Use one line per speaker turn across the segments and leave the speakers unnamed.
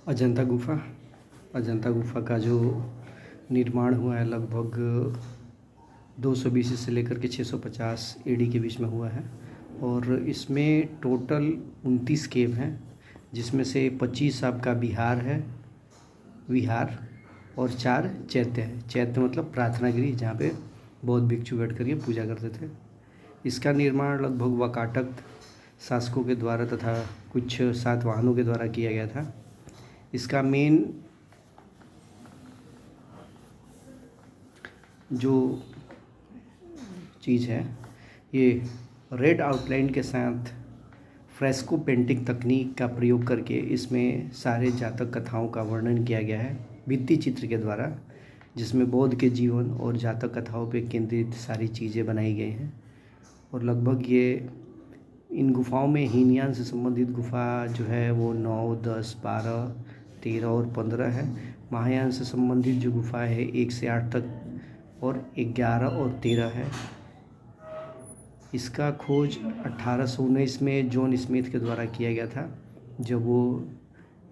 अजंता गुफ़ा। अजंता गुफ़ा का जो निर्माण हुआ है लगभग 220 से लेकर के 650 एडी के बीच में हुआ है और इसमें टोटल 29 केव हैं, जिसमें से 25 आपका विहार और 4 चैत्य है। चैत्य मतलब प्रार्थना गृह, जहाँ पे बौद्ध भिक्षु बैठ कर ये पूजा करते थे। इसका निर्माण लगभग वाकाटक शासकों के द्वारा तथा कुछ सातवाहनों के द्वारा किया गया था। इसका मेन जो चीज़ है, ये रेड आउटलाइन के साथ फ्रेस्को पेंटिंग तकनीक का प्रयोग करके इसमें सारे जातक कथाओं का वर्णन किया गया है भित्ति चित्र के द्वारा, जिसमें बौद्ध के जीवन और जातक कथाओं पर केंद्रित सारी चीज़ें बनाई गई हैं। और लगभग ये इन गुफ़ाओं में हीनयान से संबंधित गुफ़ा जो है वो 9, 10, 12, 13 और 15 है। महायान से संबंधित जो गुफ़ा है 1 से 8 तक और 11 और 13 है। इसका खोज 1819 में जॉन स्मिथ के द्वारा किया गया था, जब वो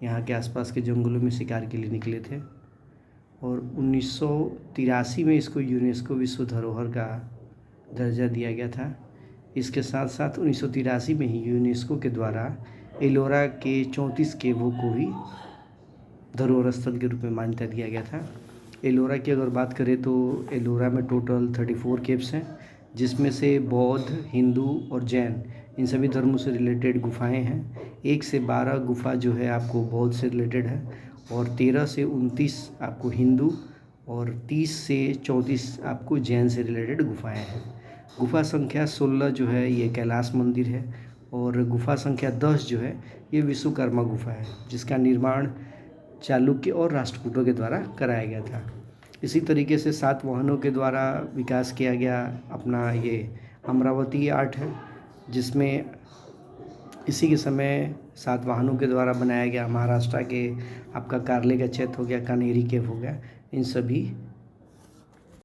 यहाँ के आसपास के जंगलों में शिकार के लिए निकले थे। और 1983 में इसको यूनेस्को विश्व धरोहर का दर्जा दिया गया था। इसके साथ साथ 1983 में ही यूनेस्को के द्वारा एलोरा के 34 केवों को भी धरोहर स्थल के रूप में मान्यता दिया गया था। एलोरा की अगर बात करें तो एलोरा में टोटल 34 केव्स हैं, जिसमें से बौद्ध, हिंदू और जैन इन सभी धर्मों से रिलेटेड गुफाएं हैं। 1 से 12 गुफा जो है आपको बौद्ध से रिलेटेड है और 13 से 29 आपको हिंदू और 30 से 34 आपको जैन से रिलेटेड गुफाएं हैं। गुफा संख्या 16 जो है ये कैलाश मंदिर है और गुफा संख्या 10 जो है ये विश्वकर्मा गुफा है, जिसका निर्माण चालुक्य और राष्ट्रकूटों के द्वारा कराया गया था। इसी तरीके से सातवाहनों के द्वारा विकास किया गया अपना ये अमरावती आर्ट है, जिसमें इसी के समय सातवाहनों के द्वारा बनाया गया महाराष्ट्र के आपका कार्ले का चैत्य हो गया, कान्हेरी केव हो गया, इन सभी